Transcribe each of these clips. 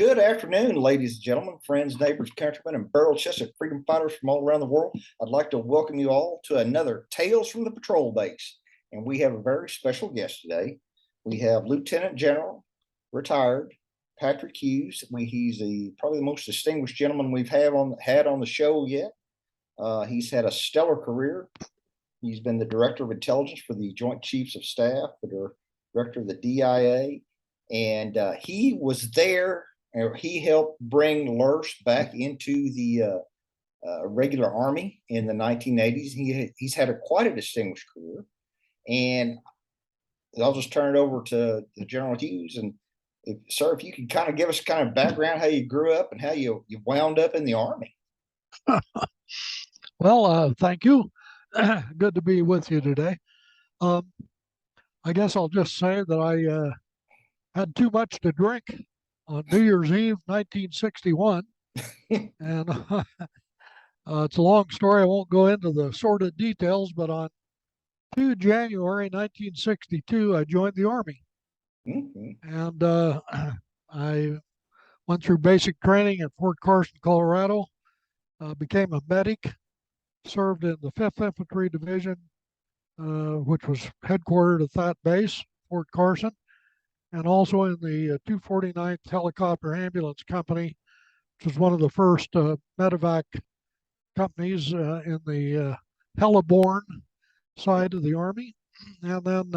Good afternoon, ladies and gentlemen, friends, neighbors, countrymen, and barrel chested freedom fighters from all around the world. I'd like to welcome you all to another Tales from the Patrol Base. And we have a very special guest today. We have Lieutenant General, retired, Patrick Hughes. He's probably the most distinguished gentleman we've had on the show yet. He's had a stellar career. He's been the Director of Intelligence for the Joint Chiefs of Staff, the Director of the DIA, and he was there. He helped bring LRS back into the regular Army in the 1980s. He's had quite a distinguished career. And I'll just turn it over to General Hughes. And sir, if you could kind of give us kind of background, how you grew up and how you wound up in the Army. Well, thank you. Good to be with you today. I guess I'll just say that I had too much to drink on New Year's Eve, 1961. And it's a long story. I won't go into the sordid details, but on 2 January 1962, I joined the Army. And I went through basic training at Fort Carson, Colorado, became a medic, served in the 5th Infantry Division, which was headquartered at that base, Fort Carson, and also in the 249th Helicopter Ambulance Company, which was one of the first medevac companies in the heliborne side of the Army, and then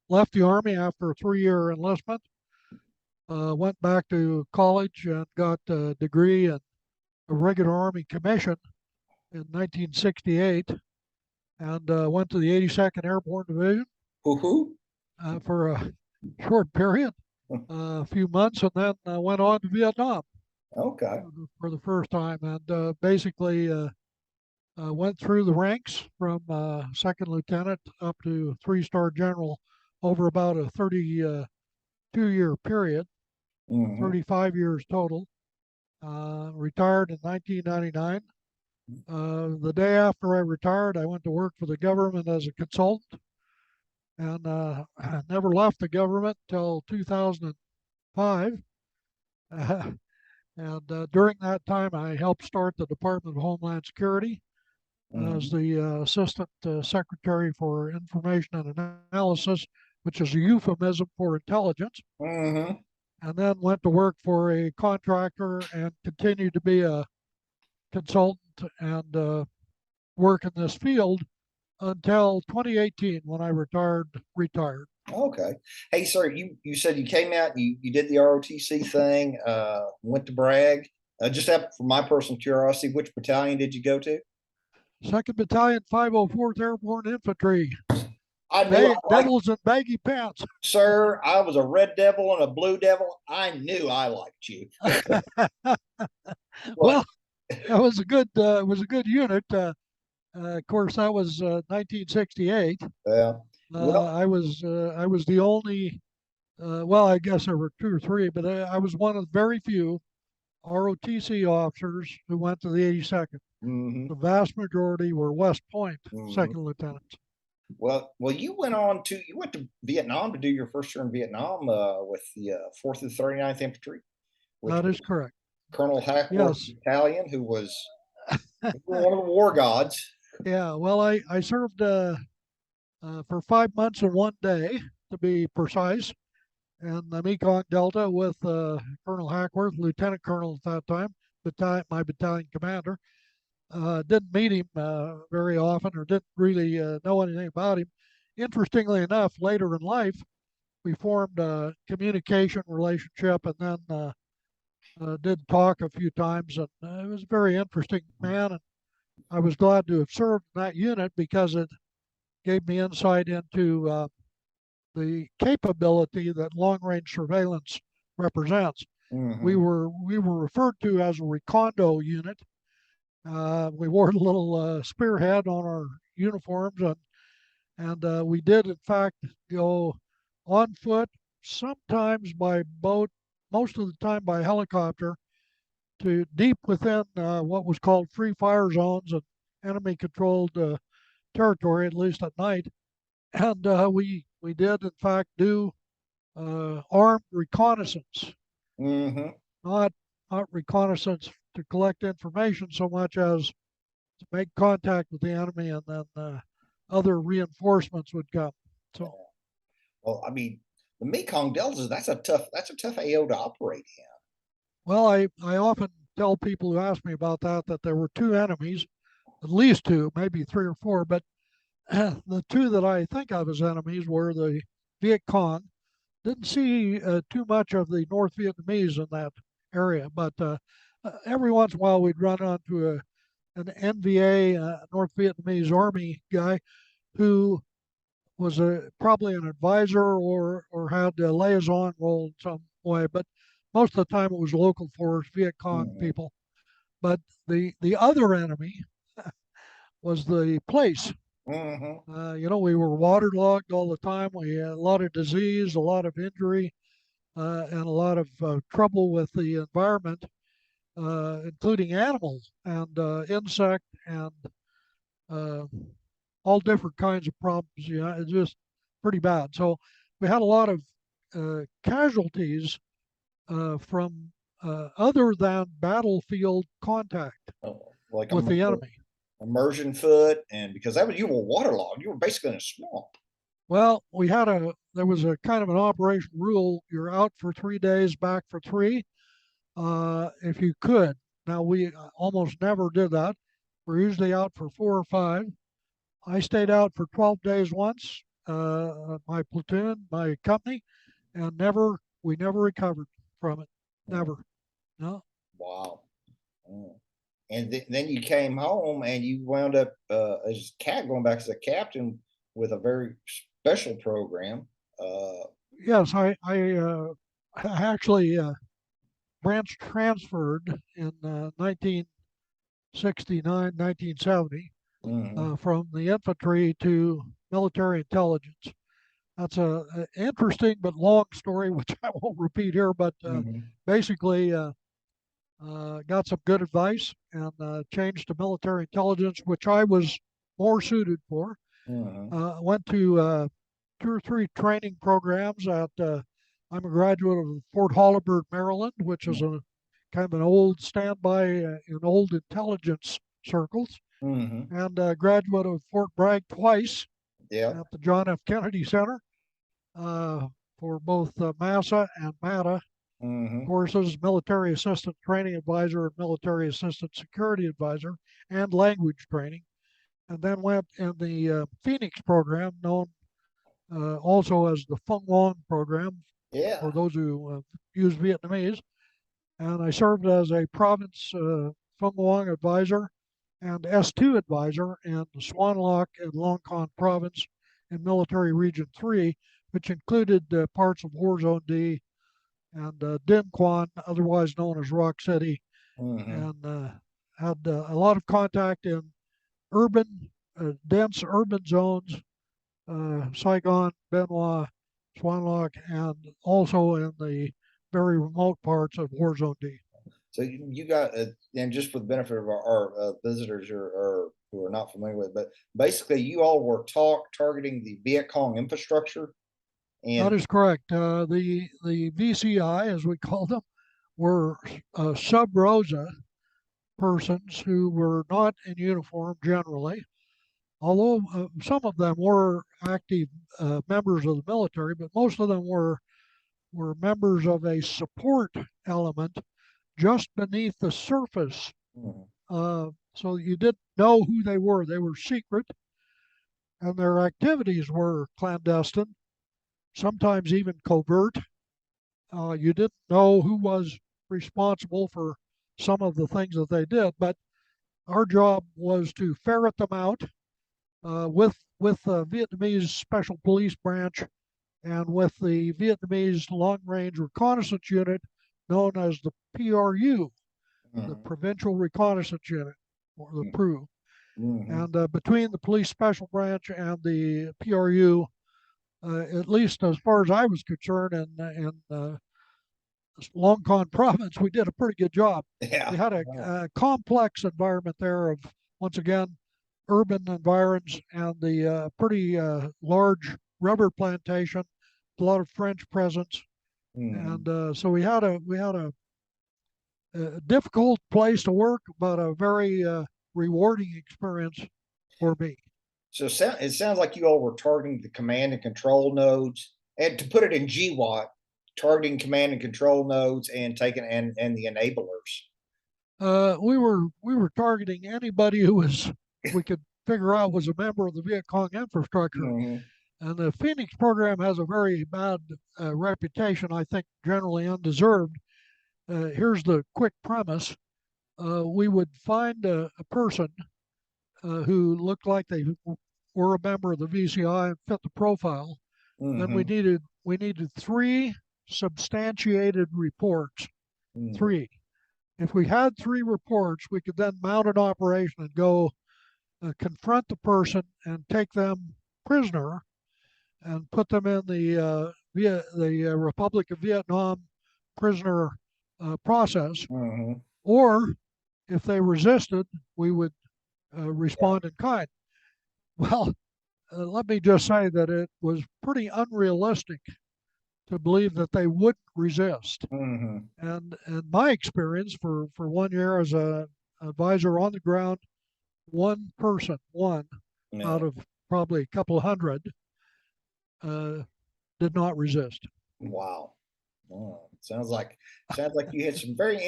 left the Army after a 3-year enlistment, went back to college and got a degree in a regular Army commission in 1968, and went to the 82nd Airborne Division for a short period, a few months, and then went on to Vietnam. Okay. For the first time, and basically went through the ranks from second lieutenant up to 3-star general over about a 32-year period, 35 years total. Retired in 1999. The day after I retired, I went to work for the government as a consultant, and I never left the government till 2005. And during that time, I helped start the Department of Homeland Security as the Assistant Secretary for Information and Analysis, which is a euphemism for intelligence. And then went to work for a contractor and continued to be a consultant and work in this field until 2018 when I retired. Okay. Hey, sir, you said you came out, you did the ROTC thing, went to Bragg. Just for my personal curiosity, which battalion did you go to? 2nd Battalion, 504th Airborne Infantry. I Devils in baggy pants. Sir, I was a red devil and a blue devil. I knew I liked you. Well, that was a good unit. Of course, that was 1968. Yeah. I was the only. Well, I guess there were 2 or 3, but I was one of very few ROTC officers who went to the 82nd. The vast majority were West Point second lieutenants. Well, you went to Vietnam to do your first year in Vietnam with the 4th and 39th Infantry. That is correct. Colonel Hackworth's battalion, who was one of the war gods. Yeah, well, I served for 5 months and 1 day, to be precise, in the Mekong Delta with Colonel Hackworth, Lieutenant Colonel at that time, my battalion commander. Didn't meet him very often, or didn't really know anything about him. Interestingly enough, later in life, we formed a communication relationship, and then did talk a few times, and it was a very interesting man, and I was glad to have served in that unit because it gave me insight into the capability that long-range surveillance represents. We were referred to as a recondo unit. We wore a little spearhead on our uniforms, and we did in fact go on foot, sometimes by boat, most of the time by helicopter, to deep within what was called free fire zones and enemy controlled territory, at least at night. And we did in fact do armed reconnaissance. not not reconnaissance to collect information so much as to make contact with the enemy, and then other reinforcements would come. So, Well, I mean, the Mekong Delta, that's a tough AO to operate well, I often tell people who ask me about that there were two enemies, at least two, maybe three or four, but the two that I think of as enemies were the Viet Cong. Didn't see too much of the North Vietnamese in that area, but every once in a while we'd run onto an NVA, North Vietnamese Army guy, who was probably an advisor or had a liaison role in some way. But most of the time it was local force, Viet Cong here. people. But the other enemy was the place. Hmm. We were waterlogged all the time. We had a lot of disease, a lot of injury, and a lot of trouble with the environment, including animals and insect and uh, all different kinds of problems. It's just pretty bad. So we had a lot of casualties from other than battlefield contact Like with the enemy. immersion foot, and because that was you were waterlogged, you were basically in a swamp. Well, there was a kind of an operation rule. You're out for 3 days, back for three, if you could. Now we almost never did that. We're usually out for 4 or 5. I stayed out for 12 days once, my platoon, my company, and we never recovered from it. Mm. Never. No. Wow. Mm. And then you came home and you wound up as cat going back as a captain with a very special program. Yes, I actually branch transferred in 1969, 1970 Hmm. from the infantry to military intelligence. That's a interesting but long story, which I won't repeat here. But Hmm. basically, got some good advice and changed to military intelligence, which I was more suited for. Hmm. Went to 2 or 3 training programs at. I'm a graduate of Fort Holabird, Maryland, which is a kind of an old standby in old intelligence circles, Hmm. and a graduate of Fort Bragg twice Yeah. at the John F. Kennedy Center uh, for both MASA and MATA Hmm. courses, military assistant training advisor and military assistant security advisor, and language training. And then went in the Phoenix program, known also as the Phung Long program Yeah. for those who use Vietnamese. And I served as a province Phung Long advisor and S2 advisor in Swan Lock and Long Con province in Military Region 3, which included parts of War Zone D and Dim Quan, otherwise known as Rock City, Hmm. and had a lot of contact in urban, dense urban zones, Saigon, Benoit, Swan Lake, and also in the very remote parts of War Zone D. So you got, and just for the benefit of our visitors or who are not familiar with it, but basically you all were targeting the Viet Cong infrastructure That and. is correct. The VCI, as we call them, were sub rosa persons who were not in uniform generally, although some of them were active members of the military, but most of them were members of a support element just beneath the surface. Mhm. So you didn't know who they were. They were secret, and their activities were clandestine, sometimes even covert. You didn't know who was responsible for some of the things that they did, but our job was to ferret them out with the Vietnamese Special Police Branch and with the Vietnamese Long Range Reconnaissance Unit, known as the PRU, the Mhm. Provincial Reconnaissance Unit, or the PRU. Mhm. And between the Police Special Branch and the PRU, at least as far as I was concerned, in Long Con province, we did a pretty good job. Yeah. We had Yeah. a complex environment there of, once again, urban environs and the pretty large rubber plantation, a lot of French presence, Mhm. and so we had a a difficult place to work, but a very rewarding experience for me. So it sounds like you all were targeting the command and control nodes, and to put it in GWAT, targeting command and control nodes and taking and the enablers. We were targeting anybody who was we could figure out was a member of the Viet Cong infrastructure. Mhm. And the Phoenix program has a very bad reputation, I think generally undeserved. Here's the quick premise. We would find a person who looked like they were a member of the VCI and fit the profile. Then we Mhm. needed three substantiated reports. Mhm. Three. If we had three reports, we could then mount an operation and go confront the person and take them prisoner and put them in the Republic of Vietnam prisoner process. Mhm. Or if they resisted, we would Yeah. respond in kind. Well, let me just say that it was pretty unrealistic to believe that they wouldn't resist. Mhm. And my experience for 1 year as a advisor on the ground, one person, one Yeah. out of probably a couple of hundred, uh, did not resist. Wow. Oh, sounds like you had some very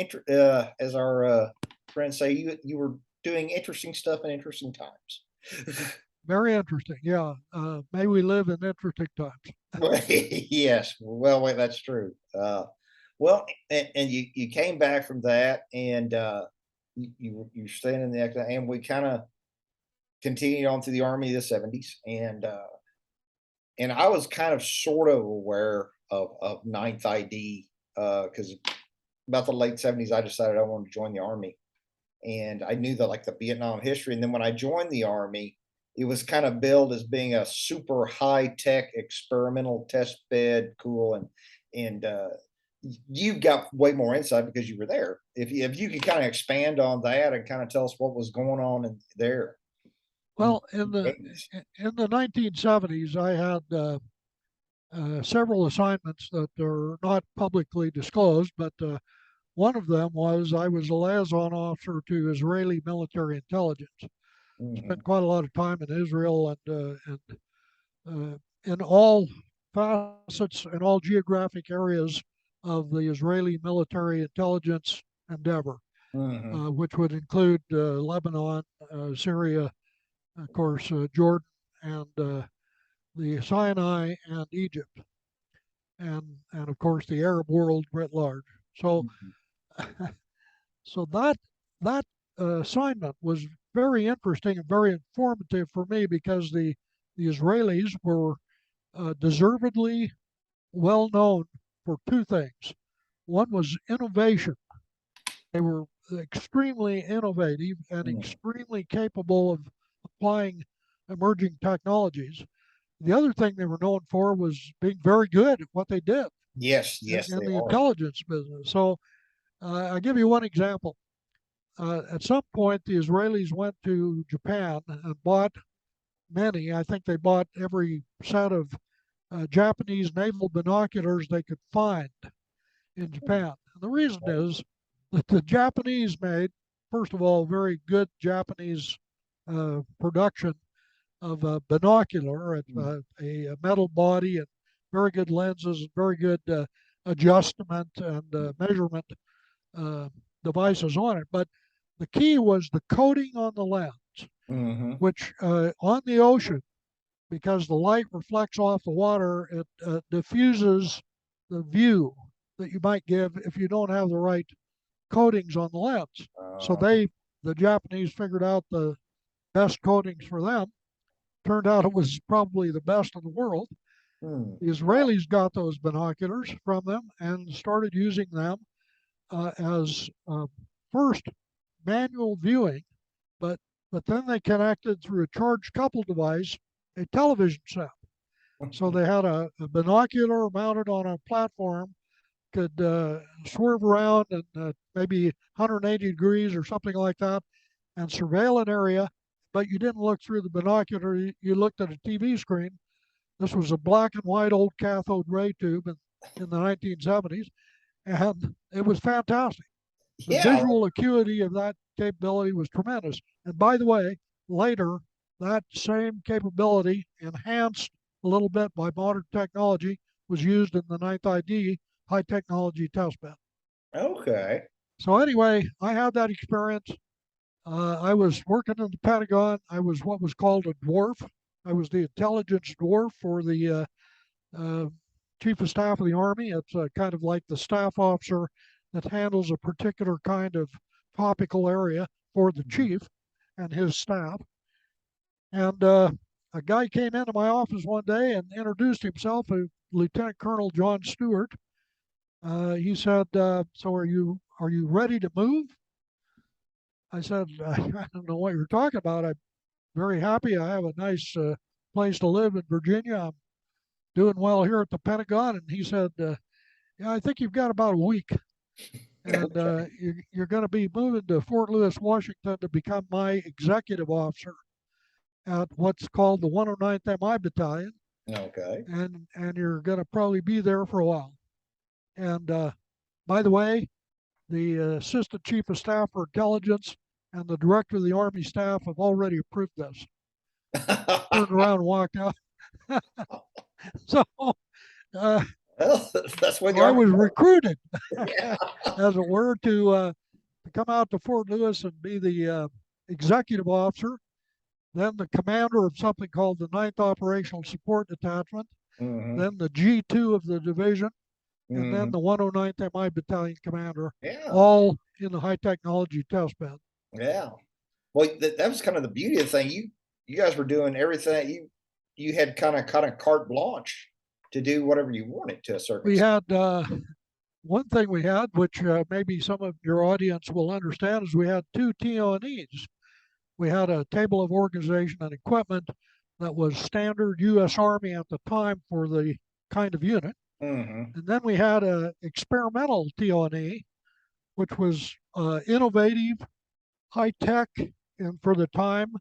as our friends say, you were doing interesting stuff in interesting times. Very interesting. Yeah. May we live in interesting times. Well, yes, well, wait, that's true. Well, and you came back from that, and you're staying in the and we kind of continued on through the army of the '70s, and I was kind of sort of aware of Ninth ID because about the late '70s, I decided I wanted to join the army, and I knew that like the Vietnam history. And then when I joined the army, it was kind of billed as being a super high tech experimental test bed, cool, and you've got way more insight because you were there. If you could kind of expand on that and kind of tell us what was going on in there in the Well, in the 80s. in the 1970s, I had several assignments that are not publicly disclosed, but one of them was I was a liaison officer to Israeli military intelligence. Spent Hmm. quite a lot of time in Israel and in all facets and all geographic areas of the Israeli military intelligence endeavor, Hmm. which would include Lebanon, Syria, of course, Jordan, and the Sinai and Egypt, and of course the Arab world writ large. So, so that assignment was very interesting and very informative for me because the Israelis were deservedly well known for two things. One was innovation. They were extremely innovative and Hmm. extremely capable of applying emerging technologies. The other thing they were known for was being very good at what they did Yes, yes, in they the are. intelligence business. So I'll give you one example. At some point, the Israelis went to Japan and bought many. I think they bought every set of Japanese naval binoculars they could find in Japan. And the reason is that the Japanese made, first of all, very good Japanese production of a binocular, a metal body, and very good lenses, very good adjustment and measurement uh, devices on it. But the key was the coating on the lens, Mm-hmm. which on the ocean, because the light reflects off the water, it diffuses the view that you might give if you don't have the right coatings on the lens. So the Japanese, figured out the best coatings for them. Turned out it was probably the best in the world. Hmm. The Israelis got those binoculars from them and started using them as first manual viewing, but then they connected through a charged couple device a television set. So they had a binocular mounted on a platform, could swerve around and maybe 180 degrees or something like that, and surveil an area. But you didn't look through the binocular; you looked at a TV screen. This was a black and white old cathode ray tube in the 1970s, and it was fantastic. The Yeah. visual acuity of that capability was tremendous. And by the way, later, that same capability, enhanced a little bit by modern technology, was used in the Ninth ID high technology test bed. Okay. So anyway, I had that experience. I was working in the Pentagon. I was what was called a dwarf. I was the intelligence dwarf for the uh, Chief of Staff of the Army. It's kind of like the staff officer that handles a particular kind of topical area for the chief and his staff. And a guy came into my office one day and introduced himself, Lieutenant Colonel John Stewart. He said, "So are you ready to move?" I said, "I don't know what you're talking about. I'm very happy. I have a nice place to live in Virginia. I'm doing well here at the Pentagon." And he said, "Yeah, I think you've got about a week, and Okay. you're going to be moving to Fort Lewis, Washington, to become my executive officer at what's called the 109th MI Battalion, Okay. and you're going to probably be there for a while. And by the way, the Assistant Chief of Staff for Intelligence and the Director of the Army Staff have already approved this." Turned around and walked out. So, uh, Well, that's where so the I army was works. recruited, Yeah. as it were, to come out to Fort Lewis and be the executive officer, then the commander of something called the Ninth Operational Support Detachment, Hmm. then the G2 of the division, and then Hmm. the 109th MI Battalion commander, Yeah. all in the high technology test bed. Yeah. Well, that was kind of the beauty of the thing. You guys were doing everything. You had kind of carte blanche to do whatever you wanted to a certain We extent. had one thing we had, which maybe some of your audience will understand, is we had two TONEs. We had a table of organization and equipment that was standard U.S. Army at the time for the kind of unit. Hmm. And then we had a experimental TONE, which was innovative, high tech, and for the time,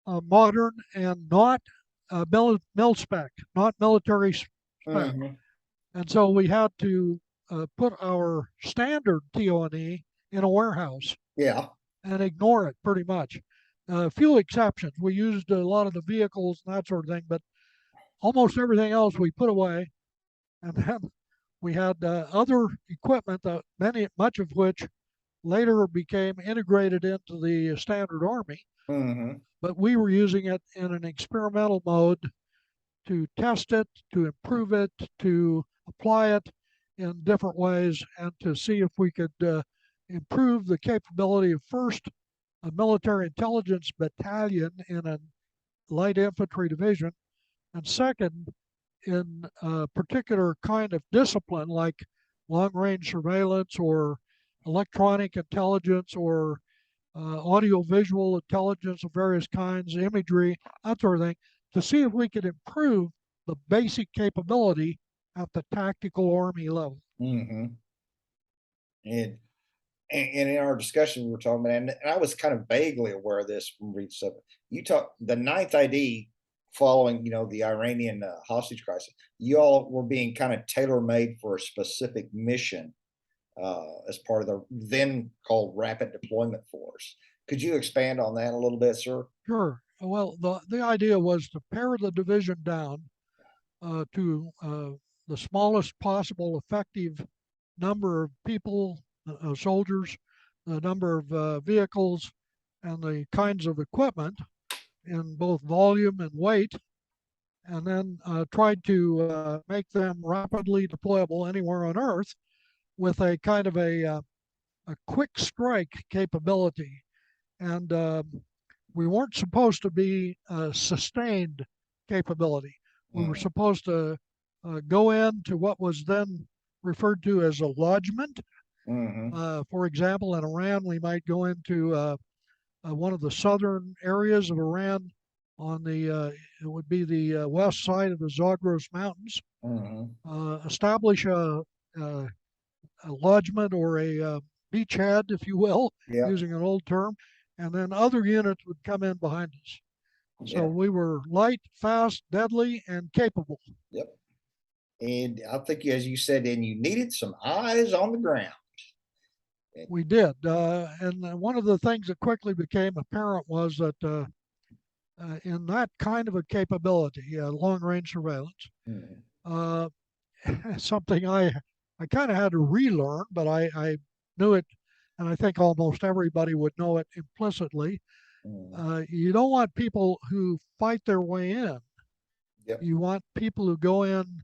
modern and not mil spec, not military spec. Hmm. And so we had to put our standard TONE in a warehouse Yeah. and ignore it pretty much. A few exceptions. We used a lot of the vehicles and that sort of thing, but almost everything else we put away. And then we had other equipment that much of which later became integrated into the standard army, Hmm. but we were using it in an experimental mode to test it, to improve it, to apply it in different ways, and to see if we could improve the capability of first a military intelligence battalion in a light infantry division, and second, in a particular kind of discipline like long range surveillance or electronic intelligence or audio-visual intelligence of various kinds, imagery, that sort of thing, to see if we could improve the basic capability at the tactical army level. Hmm. And, and in our discussion, we were talking about, and I was kind of vaguely aware of this from reading stuff. You talk the ninth ID following, the Iranian hostage crisis. You all were being kind of tailor made for a specific mission as part of the then called Rapid Deployment Force. Could you expand on that a little bit, sir? Sure. Well, the idea was to pare the division down to the smallest possible effective number of people, soldiers, the number of vehicles, and the kinds of equipment in both volume and weight, and then tried to make them rapidly deployable anywhere on Earth with a kind of a quick strike capability. And we weren't supposed to be a sustained capability. We were Mm, supposed to go into what was then referred to as a lodgment. hmm. For example, in Iran, we might go into one of the southern areas of Iran on it would be the west side of the Zagros Mountains, Hmm. establish a lodgment or a beachhead, if you will, Yeah. using an old term, and then other units would come in behind us. So Yeah. we were light, fast, deadly, and capable. Yep. And I think, as you said, and you needed some eyes on the ground. we did. And one of the things that quickly became apparent was that in that kind of a capability, long range surveillance, Mhm. uh, something I kind of had to relearn, but I knew it, and I think almost everybody would know it implicitly. Mhm. You don't want people who fight their way in. Yep. You want people who go in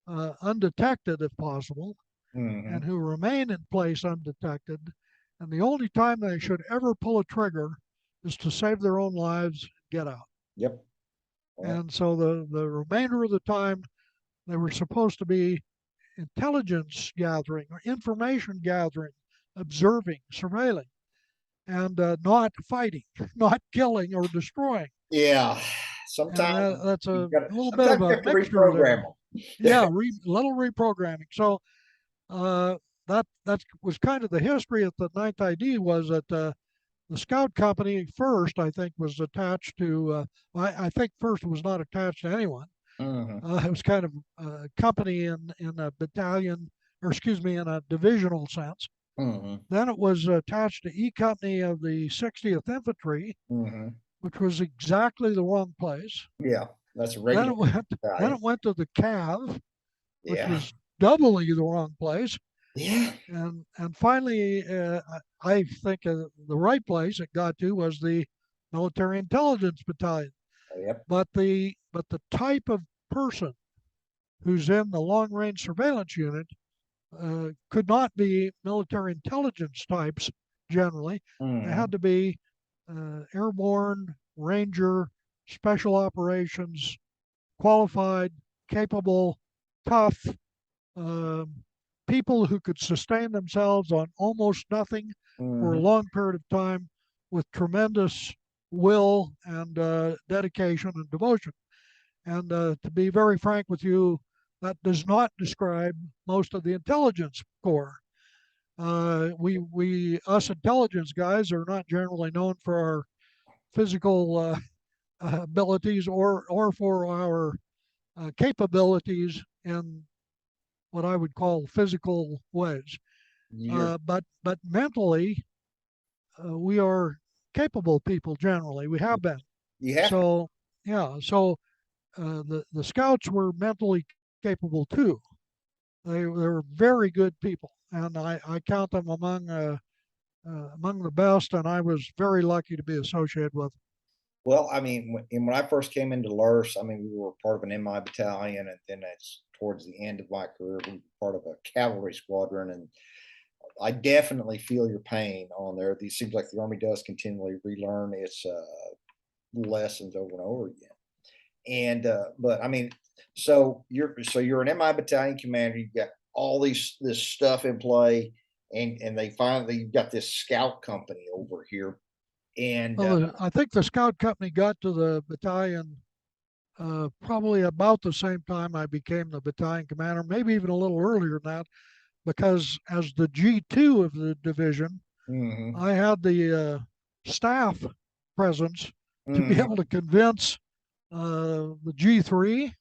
undetected if possible, and Mhm. who remain in place undetected. And the only time they should ever pull a trigger is to save their own lives and get out. Yep. Well, And so the remainder of the time, they were supposed to be intelligence gathering or information gathering, observing, surveilling, and not fighting, not killing or destroying. yeah. And Sometimes that's you a got to, little bit sometimes of you a have to mixture reprogram there. them. Yeah, little reprogramming. So uh, that was kind of the history at the Ninth ID was that the Scout Company first, I think, was attached to. I think first it was not attached to anyone. Mhm. It was kind of a company in a battalion, or excuse me, in a divisional sense. Mhm. Then it was attached to E Company of the 60th Infantry, Mhm. which was exactly the wrong place. Yeah, that's a Then regular it went. Then battalion. it went to the Cav, which Yeah. was doubly the wrong place. Yeah. And finally, I think the right place it got to was the Military Intelligence Battalion. Yep. But the type of person who's in the long range surveillance unit could not be military intelligence types generally. They Mhm. had to be airborne, ranger, special operations, qualified, capable, tough, um, people who could sustain themselves on almost nothing for a Mhm. long period of time with tremendous will and dedication and devotion. And to be very frank with you, that does not describe most of the intelligence corps. Us intelligence guys are not generally known for our physical abilities or for our capabilities in what I would call physical ways. You're But mentally, we are capable people generally. We have been. you have to. So yeah. So the scouts were mentally capable too. They were very good people, and I count them among the best. And I was very lucky to be associated with them. Well, I mean, when I first came into LRS, I mean, we were part of an MI battalion, and then that's towards the end of my career, we were part of a cavalry squadron, and I definitely feel your pain on there. It seems like the Army does continually relearn its lessons over and over again. And but I mean, so you're an MI battalion commander. You've got all this stuff in play, and they finally you've got this scout company over here, and Well, I think the scout company got to the battalion probably about the same time I became the battalion commander, maybe even a little earlier than that, because as the G2 of the division, mhm, I had the staff presence to be mhm, able to convince the G3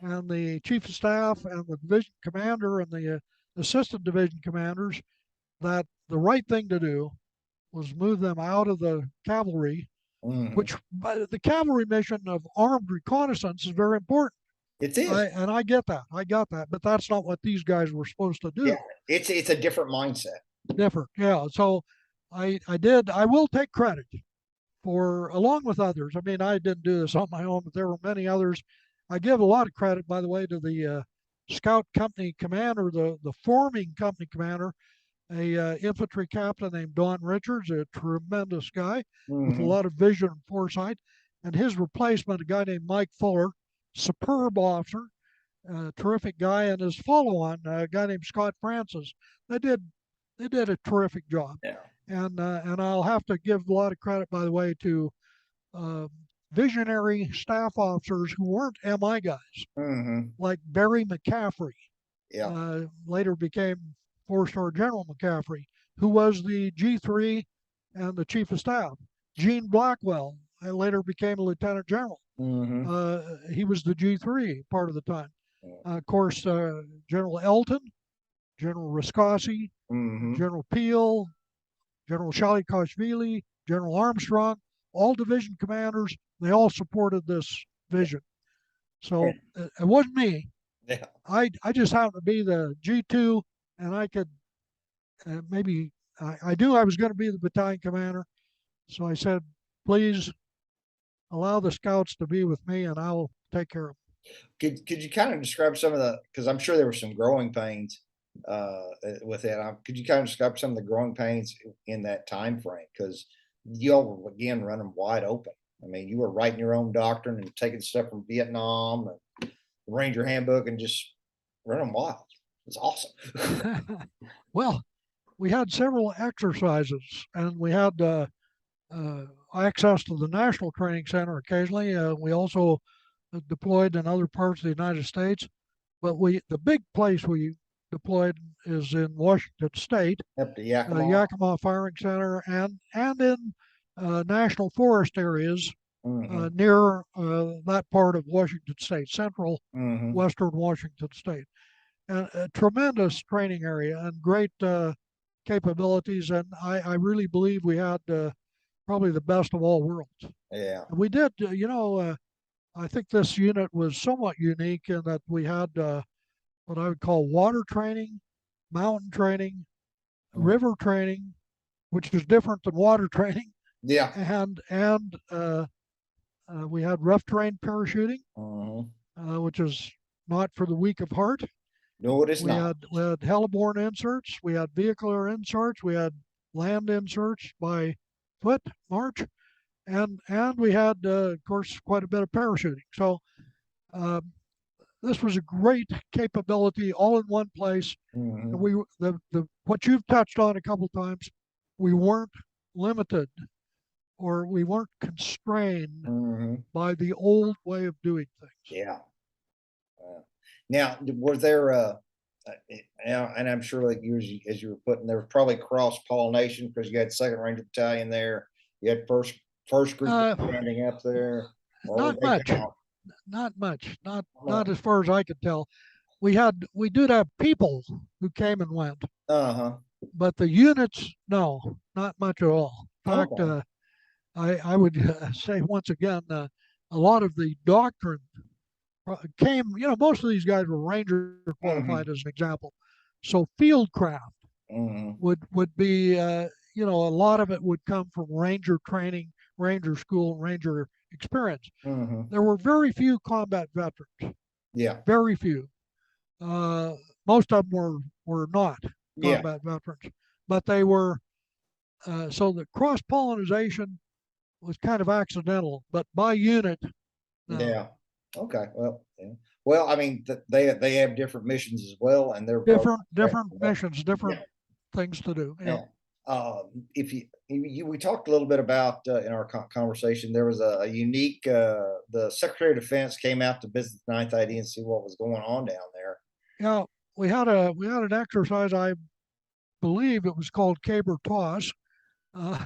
and the chief of staff and the division commander and the assistant division commanders that the right thing to do was move them out of the cavalry, mhm. which the cavalry mission of armed reconnaissance is very important. It is. I get that. I got that. But that's not what these guys were supposed to Yeah, do. it's a different mindset. Different. Yeah. So I did. I will take credit for, along with others. I mean, I didn't do this on my own, but there were many others. I give a lot of credit, by the way, to the scout company commander, the forming company commander, a infantry captain named Don Richards, a tremendous guy with a Mhm, lot of vision and foresight, and his replacement, a guy named Mike Fuller, superb officer, terrific guy, and his follow-on, a guy named Scott Francis. They did they did a terrific job, yeah. and I'll have to give a lot of credit, by the way, to uh, visionary staff officers who weren't MI guys, Mhm, like Barry McCaffrey, yeah. later became four-star General McCaffrey, who was the G3 and the Chief of Staff. Gene Blackwell later became a Lieutenant General. Mhm, He was the G3 part of the time. yeah. Of course, General Elton, General Riscossi, Mm-hmm. General Peel, General Shalikashvili, General Armstrong, all division commanders. They all supported this vision. So it wasn't me. Yeah. I just happened to be the G2, and I could maybe I knew I was going to be the battalion commander. So I said, please allow the scouts to be with me, and I'll take care of them. Could you kind of describe some of the, because I'm sure there were some growing pains with it. Could you kind of describe some of the growing pains in that time frame? Because y'all were again running wide open. I mean, you were writing your own doctrine and taking stuff from Vietnam and the Ranger Handbook and just running wild. It's awesome. Well, we had several exercises, and we had access to the National Training Center occasionally. We also deployed in other parts of the United States, but the big place we deployed is in Washington State, Up to Yakima. Yakima Firing Center, and in national forest areas Mm-hmm. near that part of Washington State, central Mm-hmm. western Washington State. And a tremendous training area and great capabilities. And I really believe we had probably the best of all worlds. Yeah. And we did, I think this unit was somewhat unique in that we had what I would call water training, mountain training, Mm. river training, which is different than water training, Yeah. and we had rough terrain parachuting, Mm-hmm. which is not for the weak of heart. No, it is We not. had heliborne inserts, we had vehicular inserts, we had land inserts by foot march, and we had, of course, quite a bit of parachuting. So um, this was a great capability, all in one place. And Mm-hmm. the what you've touched on a couple times, we weren't limited or we weren't constrained Mm-hmm. by the old way of doing things. Yeah. Now, were there, and I'm sure like you, as you were putting, there was probably cross pollination because you had Second Ranger Battalion there, you had first group Uh, standing up there, or were Not they much, kind of, not much, not uh as far as I could tell. We did have people who came and went, huh, but the units, no, not much at all. In fact, okay, I would say once again, a lot of the doctrine came. Most of these guys were ranger mm-hmm. qualified, as an example. So fieldcraft Mm-hmm. would be, a lot of it would come from ranger training, ranger school, ranger experience. Mm-hmm. There were very few combat veterans, Yeah, very few. Uh, Most of them were not yeah, combat veterans, but they were. So the cross pollination was kind of accidental, but by unit, no. yeah. Okay, well, yeah. Well, I mean, they have different missions as well, and they're both Different missions, different yeah. things to do. Yeah. Yeah. If we talked a little bit about in our conversation, there was a unique. The Secretary of Defense came out to visit the Ninth ID and see what was going on down there. Yeah. We had an exercise. I believe it was called caber toss. Uh,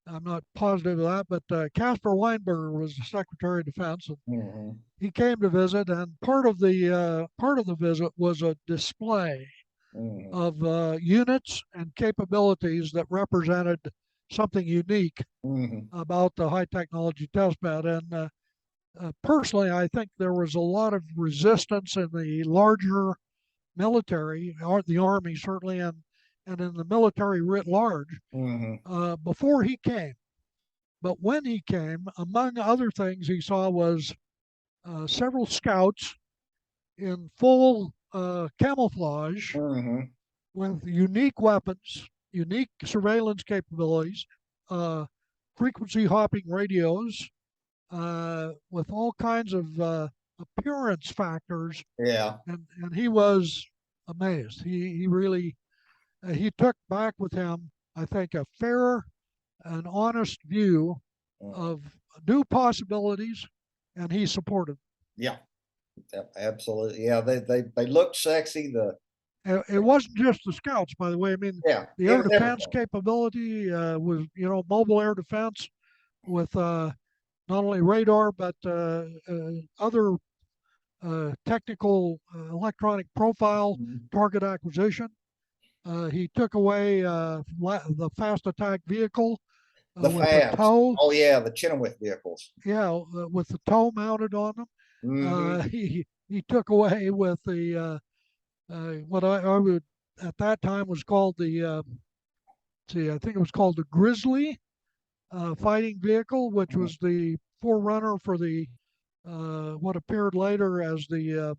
I'm not positive of that, but Casper Weinberger was the Secretary of Defense, and Hmm. he came to visit. And part of the visit was a display Hmm. of units and capabilities that represented something unique Hmm. about the high technology test bed. And personally, I think there was a lot of resistance in the larger military, or the Army certainly, and in the military writ large Hmm. before he came. But when he came, among other things he saw was several scouts in full camouflage Hmm. with unique weapons, unique surveillance capabilities, uh, frequency hopping radios, with all kinds of appearance factors, Yeah. and he was amazed. He really he took back with him, I think, a fair and honest view Mhm. of new possibilities, and he supported. Yeah. Yep, absolutely. Yeah. They look sexy. It wasn't just the scouts, by the way. I mean, Yeah. the It air was defense everything. capability was, mobile air defense with not only radar but other technical electronic profile Mhm. target acquisition. He took away the fast attack vehicle The with the Fabs. tow. Oh yeah, the Chenoweth vehicles. Yeah, with the tow mounted on them. Hmm. He took away with the what I would at that time was called the see, I think it was called the Grizzly fighting vehicle, which was the forerunner for the what appeared later as the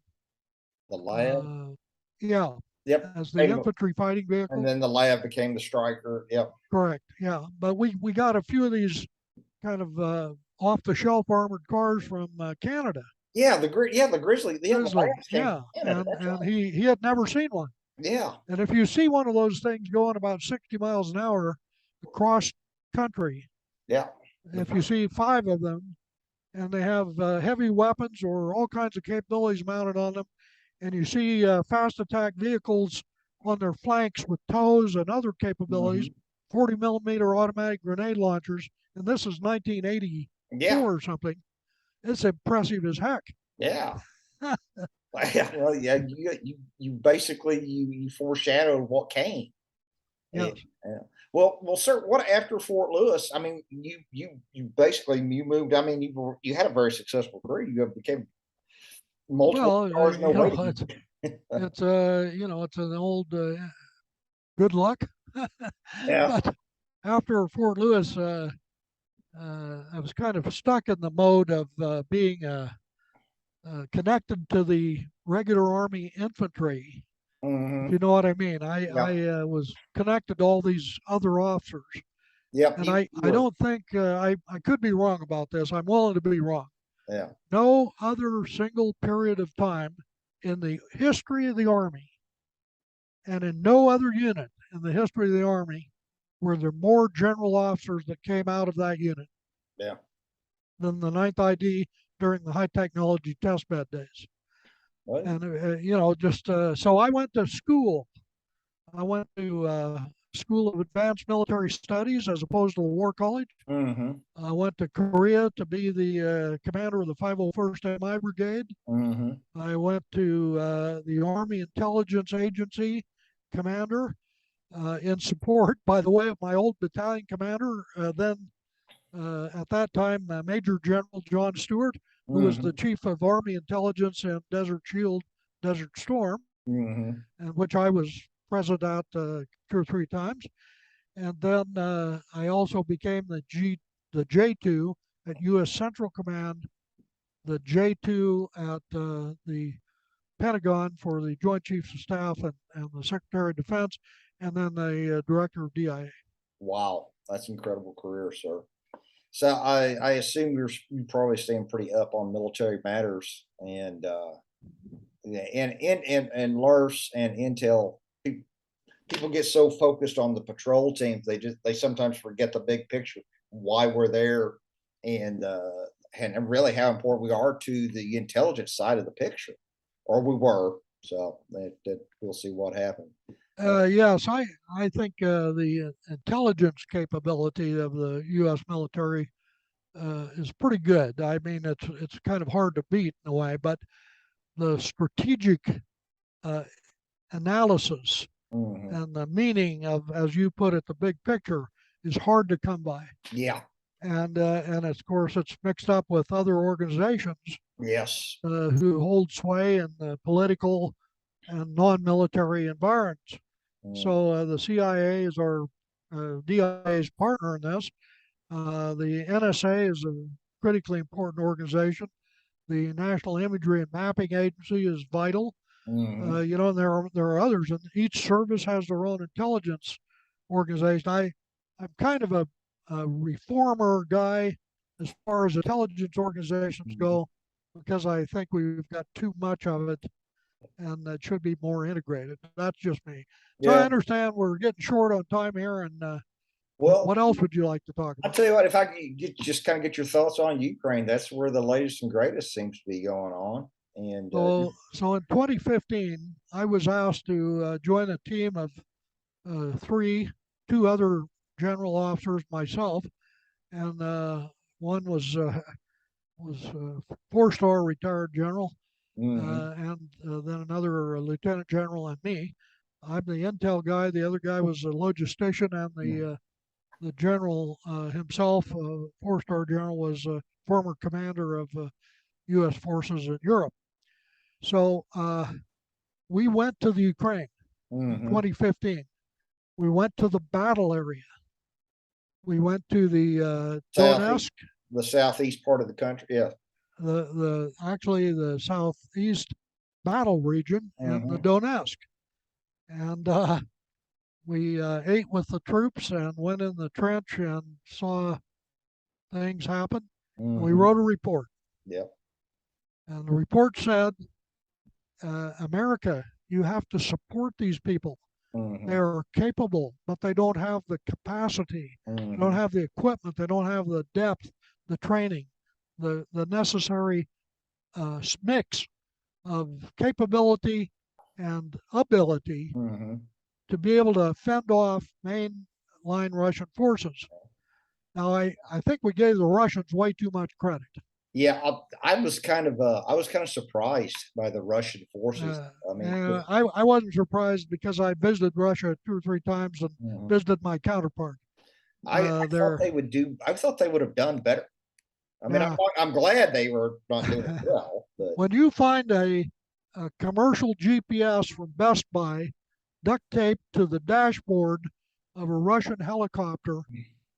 The Lab. uh, yeah, Yep. as the infantry fighting And vehicle. then the Lab became the Striker. Yep. Correct. Yeah, but we got a few of these kind of off the shelf armored cars from Canada. Yeah, the Grizzly. Yeah, the Grizzly. Labs came Yeah, from Canada. That's and right. he had never seen one. Yeah. And if you see one of those things going about 60 miles an hour across country, Yeah. if you see five of them and they have heavy weapons or all kinds of capabilities mounted on them, and you see fast attack vehicles on their flanks with tows and other capabilities, Hmm. 40 millimeter automatic grenade launchers, and this is 1984 Yeah. or something, it's impressive as heck. Yeah. Yeah. Well, yeah. You basically you foreshadowed what came. Yeah. Yes. Yeah. Well, sir. What after Fort Lewis? I mean, you basically you moved. I mean, you had a very successful career. You became multiple Well, stars, no waiting. it's an old good luck. Yeah. But after Fort Lewis, I was kind of stuck in the mode of being connected to the regular Army infantry, if Hmm. you know what I mean. I, Yeah. I was connected to all these other officers, Yep. and You I were. don't think I could be wrong about this. I'm willing to be wrong. Yeah. No other single period of time in the history of the Army and in no other unit in the history of the Army were there more general officers that came out of that unit Yeah. than the Ninth ID during the high technology test bed days. Well. And, just so I went to school. I went to School of Advanced Military Studies as opposed to the War College. Hmm. I went to Korea to be the commander of the 501st MI Brigade. Hmm. I went to the Army Intelligence Agency commander in support, by the way, of my old battalion commander, then at that time, Major General John Stewart, who was the Hmm. chief of Army Intelligence in Desert Shield, Desert Storm, Hmm. and which I was present at 2 or 3 times. And then I also became the J2 at U.S. Central Command, the J2 at the Pentagon for the Joint Chiefs of Staff and the Secretary of Defense, and then the Director of DIA. Wow, that's an incredible career, sir. So I assume you probably staying pretty up on military matters and yeah, and LARS and Intel. People get so focused on the patrol teams, they sometimes forget the big picture, why we're there, and really how important we are to the intelligence side of the picture, or we were. So that we'll see what happened. Yes, I think the intelligence capability of the U.S. military is pretty good. I mean, it's kind of hard to beat in a way, but the strategic uh, analysis Hmm. and the meaning of, as you put it, the big picture is hard to come by. Yeah. And of course, it's mixed up with other organizations Yes. who hold sway in the political and non-military environments. Mm. So the CIA is our DIA's partner in this. The NSA is a critically important organization. The National Imagery and Mapping Agency is vital. Hmm. And there are others, and each service has their own intelligence organization. I'm kind of a reformer guy as far as intelligence organizations go, because I think we've got too much of it and it should be more integrated. That's just me. So I Yeah. understand we're getting short on time here, and Well, what else would you like to talk I'll about? tell you what, if I could just kind of get your thoughts on Ukraine, that's where the latest and greatest seems to be going on. And So in 2015, I was asked to join a team of two other general officers, myself, and one was 4-star retired general, mhm, and then another lieutenant general and me. I'm the intel guy. The other guy was a logistician, and the general himself, four-star general, was a former commander of U.S. forces in Europe. So we went to the Ukraine in Mm-hmm. 2015. We went to the battle area. We went to the Southeast, Donetsk, the southeast part of the country. Yeah. the southeast battle region in the Mm-hmm. Donetsk, and we ate with the troops and went in the trench and saw things happen. And we Mm-hmm. wrote a report, Yep. and the report said, America, you have to support these people. They Mm-hmm. are capable, but they don't have the capacity, they don't Mm-hmm. have the equipment, they don't have the depth, the training, the necessary mix of capability and ability Mm-hmm. to be able to fend off mainline Russian forces. Now, I think we gave the Russians way too much credit. Yeah, I was kind of surprised by the Russian forces. I mean, And I wasn't surprised because I visited Russia 2 or 3 times and mhm. visited my counterpart I thought there. they would do. I thought they would have done better. I mean, Yeah. I'm glad they were not doing it well, but When you find a commercial GPS from Best Buy duct taped to the dashboard of a Russian helicopter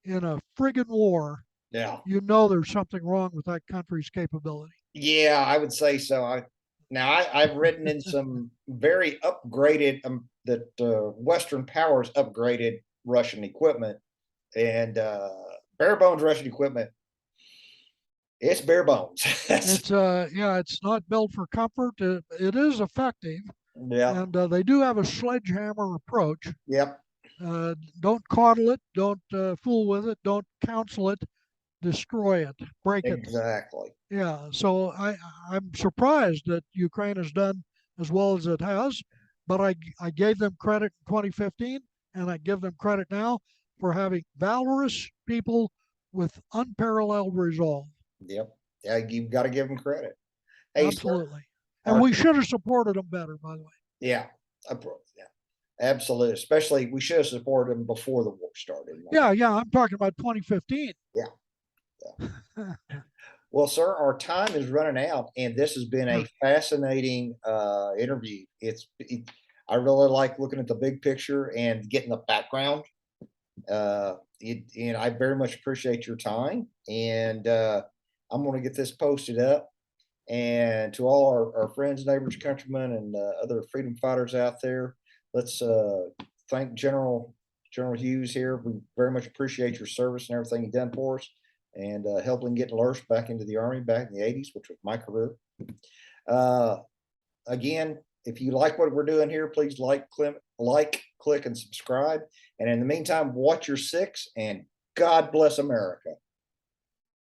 in a friggin' war, yeah, you know there's something wrong with that country's capability. yeah, I would say so. I've ridden in some very upgraded that Western powers upgraded Russian equipment, and bare bones Russian equipment. It's bare bones. It's yeah, it's not built for comfort. It is effective, Yeah. and they do have a sledgehammer approach. Yep. Don't coddle it, don't fool with it, don't counsel it, destroy it, break it. Exactly. Yeah, so I'm surprised that Ukraine has done as well as it has, but I gave them credit in 2015, and I give them credit now for having valorous people with unparalleled resolve. Yep. Yeah, you've got to give them credit. Hey, sir, Absolutely. And our we should have supported them better, by the way. yeah, yeah, absolutely. Especially, we should have supported them before the war started. Yeah, yeah, I'm talking about 2015. Yeah, yeah. Well, sir, our time is running out, and this has been a Sure. fascinating interview. I really like looking at the big picture and getting the background. And I very much appreciate your time. And I'm going to get this posted up. And to all our friends, neighbors, countrymen, and other freedom fighters out there, let's thank General Hughes here. We very much appreciate your service and everything you've done for us, and helping get LRSU back into the Army back in the '80s, which was my career. Uh, Again, if you like what we're doing here, please like, click, and subscribe. And in the meantime, watch your six, and God bless America.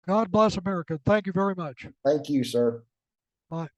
God bless America. Thank you very much. Thank you, sir. Bye.